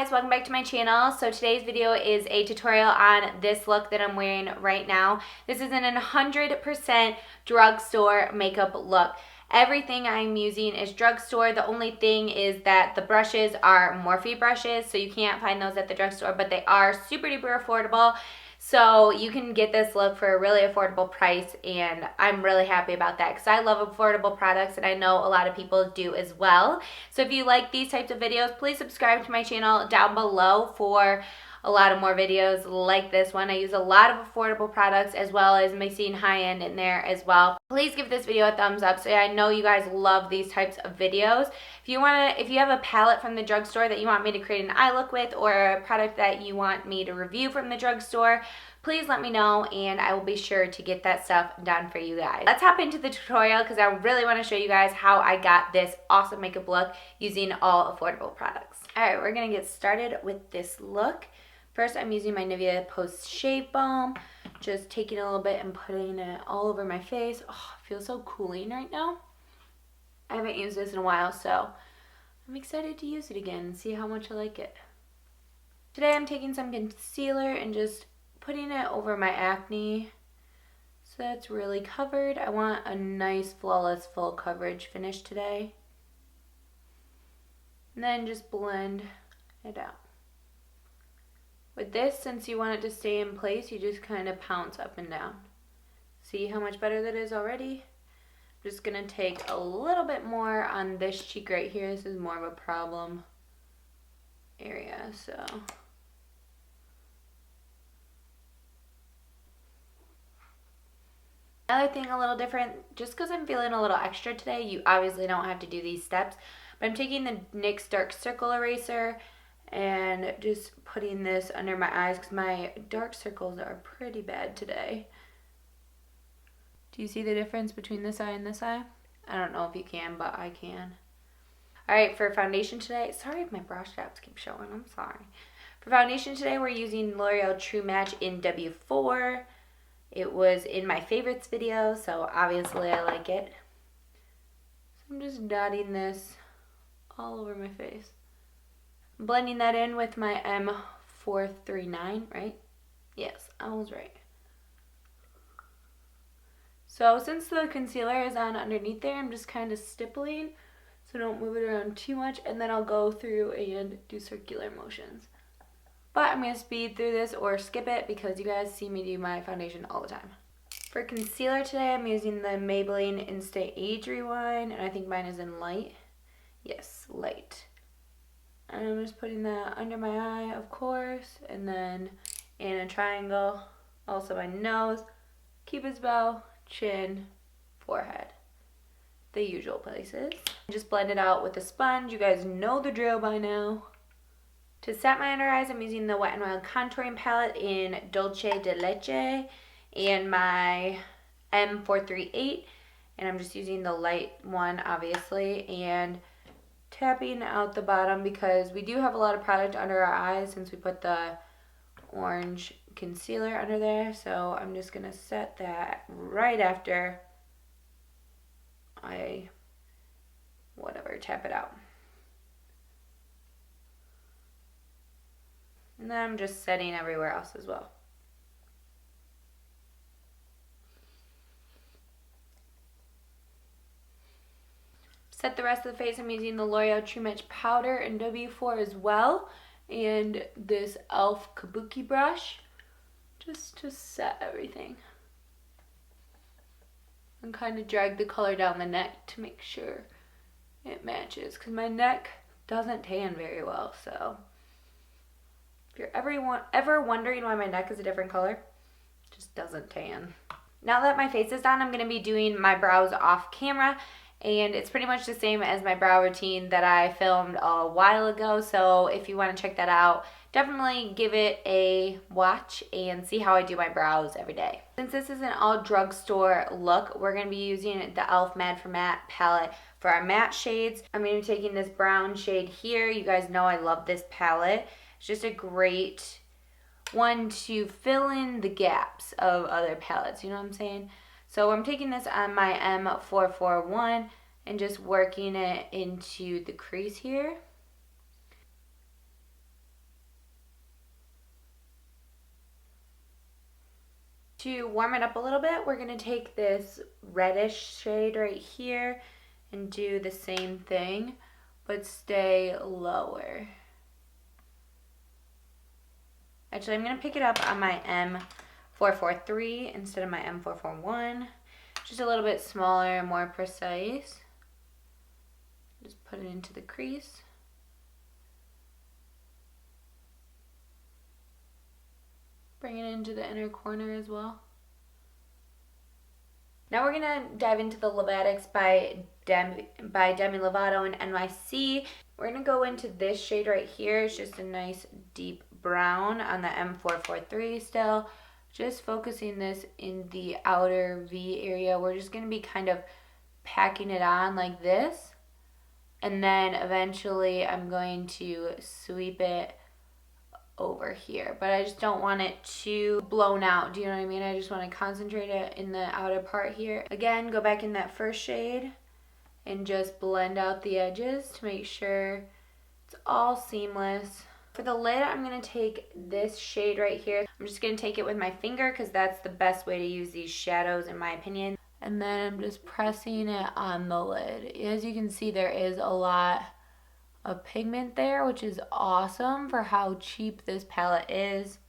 guys, welcome back to my channel. So today's video is a tutorial on this look that I'm wearing right now. This is an 100% drugstore makeup look. Everything I'm using is drugstore. The only thing is that the brushes are Morphe brushes, so you can't find those at the drugstore, but they are super duper affordable. So you can get this look for a really affordable price, and I'm really happy about that because I love affordable products and I know a lot of people do as well. So if you like these types of videos, please subscribe to my channel down below for a lot of more videos like this one. I use a lot of affordable products as well as mixing high-end in there as well. Please give this video a thumbs up so I know you guys love these types of videos. If you have a palette from the drugstore that you want me to create an eye look with, or a product that you want me to review from the drugstore, please let me know and I will be sure to get that stuff done for you guys. Let's hop into the tutorial because I really want to show you guys how I got this awesome makeup look using all affordable products. Alright, we're going to get started with this look. First, I'm using my Nivea Post Shave Balm. Just taking a little bit and putting it all over my face. Oh, it feels so cooling right now. I haven't used this in a while, so I'm excited to use it again and see how much I like it. Today, I'm taking some concealer and just putting it over my acne so that's really covered. I want a nice, flawless, full coverage finish today. And then just blend it out. With this, since you want it to stay in place, you just kind of pounce up and down. See how much better that is already? I'm just going to take a little bit more on this cheek right here. This is more of a problem area, so. Another thing a little different, just because I'm feeling a little extra today, you obviously don't have to do these steps, but I'm taking the NYX Dark Circle Eraser and just putting this under my eyes because my dark circles are pretty bad today. Do you see the difference between this eye and this eye? I don't know if you can, but I can. Alright, for foundation today, sorry if my brush straps keep showing, I'm sorry. For foundation today, we're using L'Oreal True Match in W4. It was in my favorites video, so obviously I like it. So I'm just dotting this all over my face. Blending that in with my M439, right? Yes, I was right. So since the concealer is on underneath there, I'm just kind of stippling, so don't move it around too much, and then I'll go through and do circular motions. But I'm going to speed through this or skip it because you guys see me do my foundation all the time. For concealer today, I'm using the Maybelline Instant Age Rewind, and I think mine is in light. Yes, light. And I'm just putting that under my eye, of course, and then in a triangle, also my nose, cupid's bow, chin, forehead. The usual places. Just blend it out with a sponge. You guys know the drill by now. To set my under eyes, I'm using the Wet n Wild Contouring Palette in Dolce de Leche and my M438. And I'm just using the light one, obviously, and tapping out the bottom because we do have a lot of product under our eyes since we put the orange concealer under there. So I'm just going to set that right after I tap it out. And then I'm just setting everywhere else as well. Set the rest of the face. I'm using the L'Oreal True Match powder in W4 as well. And this e.l.f. Kabuki brush. Just to set everything. And kind of drag the color down the neck to make sure it matches. Because my neck doesn't tan very well. So if you're ever wondering why my neck is a different color, it just doesn't tan. Now that my face is done, I'm going to be doing my brows off camera. And it's pretty much the same as my brow routine that I filmed a while ago. So if you want to check that out, definitely give it a watch and see how I do my brows every day. Since this is an all drugstore look, we're going to be using the e.l.f. Mad for Matte palette for our matte shades. I'm going to be taking this brown shade here. You guys know I love this palette. It's just a great one to fill in the gaps of other palettes, you know what I'm saying? So I'm taking this on my M441 and just working it into the crease here. To warm it up a little bit, we're going to take this reddish shade right here and do the same thing, but stay lower. Actually, I'm going to pick it up on my M443 instead of my M441. Just a little bit smaller and more precise. Just put it into the crease. Bring it into the inner corner as well. Now we're gonna dive into the Lovatics by Demi Lovato and NYC. We're gonna go into this shade right here. It's just a nice deep brown on the M443 still. Just focusing this in the outer V area. We're just gonna be kind of packing it on like this. And then eventually I'm going to sweep it over here, but I just don't want it too blown out. Do you know what I mean? I just want to concentrate it in the outer part here. Again, go back in that first shade and just blend out the edges to make sure it's all seamless. For the lid, I'm going to take this shade right here. I'm just going to take it with my finger because that's the best way to use these shadows in my opinion. And then I'm just pressing it on the lid. As you can see, there is a lot of pigment there, which is awesome for how cheap this palette is.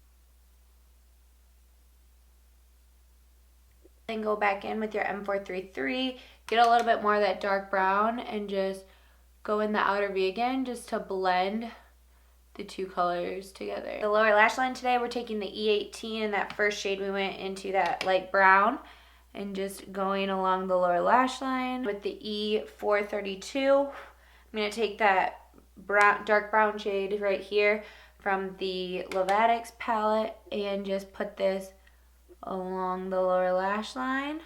Then go back in with your M433, get a little bit more of that dark brown, and just go in the outer V again just to blend the two colors together. The lower lash line today, we're taking the E18 and that first shade we went into, that light brown, and just going along the lower lash line with the E432. I'm going to take that dark brown shade right here from the Lovatics palette and just put this along the lower lash line.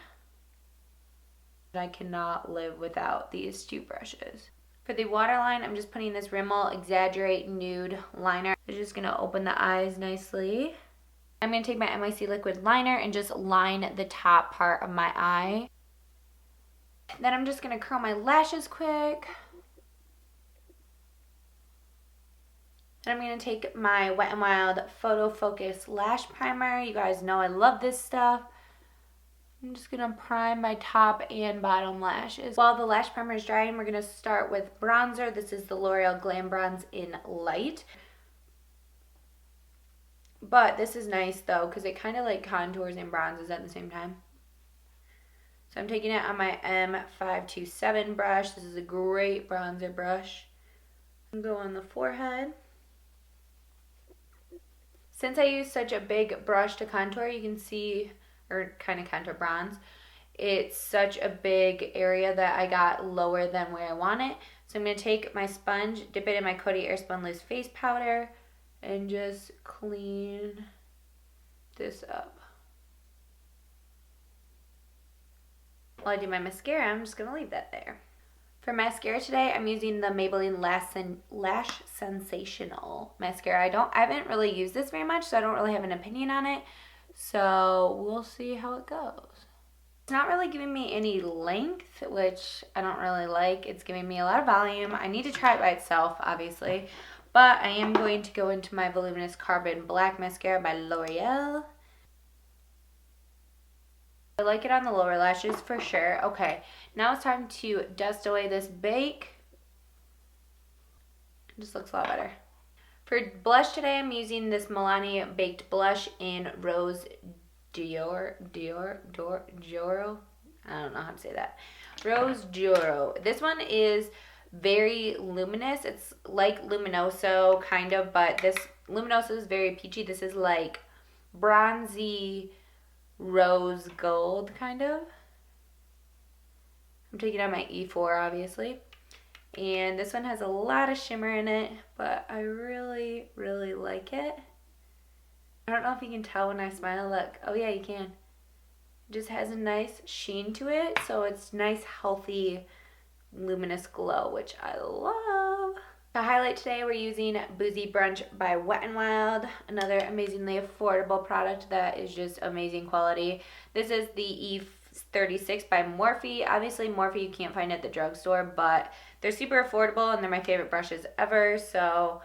I cannot live without these two brushes. For the waterline, I'm just putting this Rimmel Exaggerate Nude Liner. It's just going to open the eyes nicely. I'm going to take my NYC Liquid Liner and just line the top part of my eye. Then I'm just going to curl my lashes quick. And I'm going to take my Wet n Wild Photo Focus Lash Primer. You guys know I love this stuff. I'm just going to prime my top and bottom lashes. While the lash primer is drying, we're going to start with bronzer. This is the L'Oreal Glam Bronze in Light. But this is nice though, because it kind of like contours and bronzes at the same time. So I'm taking it on my M527 brush. This is a great bronzer brush. And go on the forehead. Since I use such a big brush to contour, you can see, or kind of contour bronze, it's such a big area that I got lower than where I want it. So I'm going to take my sponge, dip it in my Coty Airspun Loose Face Powder, and just clean this up. While I do my mascara, I'm just going to leave that there. For mascara today, I'm using the Maybelline Lash Sensational mascara. I haven't really used this very much, so I don't really have an opinion on it. So we'll see how it goes. It's not really giving me any length, which I don't really like. It's giving me a lot of volume. I need to try it by itself, obviously. But I am going to go into my Voluminous Carbon Black Mascara by L'Oreal. I like it on the lower lashes for sure. Okay, now it's time to dust away this bake. It just looks a lot better. For blush today, I'm using this Milani Baked Blush in Rose Dioro. I don't know how to say that. Rose Dioro. This one is very luminous. It's like Luminoso kind of, but this Luminoso is very peachy. This is like bronzy rose gold kind of. I'm taking out my E4 obviously, and this one has a lot of shimmer in it, but I really like it. I don't know if you can tell when I smile. Look, oh yeah, you can. It just has a nice sheen to it, so it's nice healthy luminous glow, which I love. To highlight today, we're using Boozy Brunch by Wet n Wild, another amazingly affordable product that is just amazing quality. This is the E36 by Morphe. Obviously, Morphe you can't find at the drugstore, but they're super affordable and they're my favorite brushes ever, so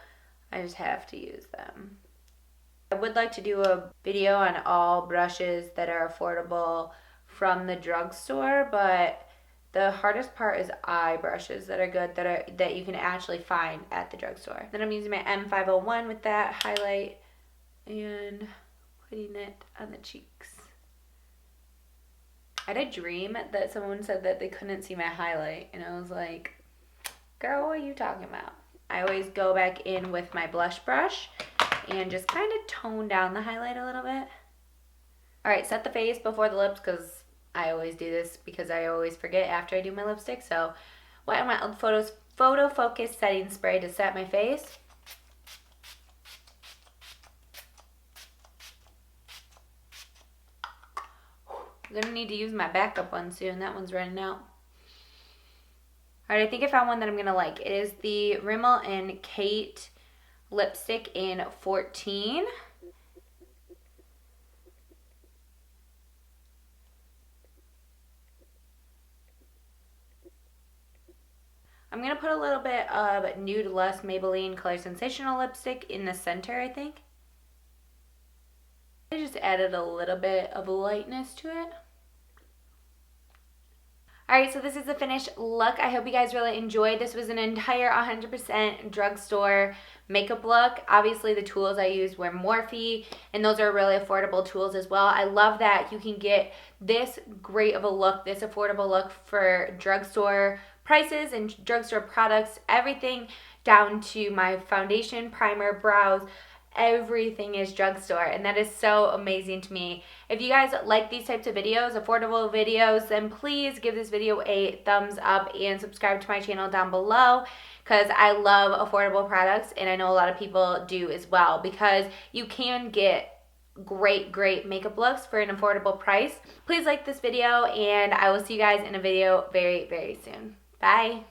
I just have to use them. I would like to do a video on all brushes that are affordable from the drugstore, but the hardest part is eye brushes that are good, that you can actually find at the drugstore. Then I'm using my M501 with that highlight and putting it on the cheeks. I had a dream that someone said that they couldn't see my highlight, and I was like, girl, what are you talking about? I always go back in with my blush brush and just kind of tone down the highlight a little bit. All right, set the face before the lips, because I always do this because I always forget after I do my lipstick. So wet my Photo Focus setting spray to set my face. I'm gonna need to use my backup one soon. That one's running out. All right, I think I found one that I'm gonna like. It is the Rimmel and Kate lipstick in 14. I'm gonna put a little bit of Nude Lust Maybelline Color Sensational lipstick in the center, I think. I just added a little bit of lightness to it. Alright, so this is the finished look. I hope you guys really enjoyed. This was an entire 100% drugstore makeup look. Obviously, the tools I used were Morphe, and those are really affordable tools as well. I love that you can get this great of a look, this affordable look for drugstore prices and drugstore products. Everything down to my foundation, primer, brows. Everything is drugstore, and that is so amazing to me. If you guys like these types of videos, affordable videos, then please give this video a thumbs up and subscribe to my channel down below, because I love affordable products, and I know a lot of people do as well, because you can get great makeup looks for an affordable price. Please like this video, and I will see you guys in a video very soon. Bye.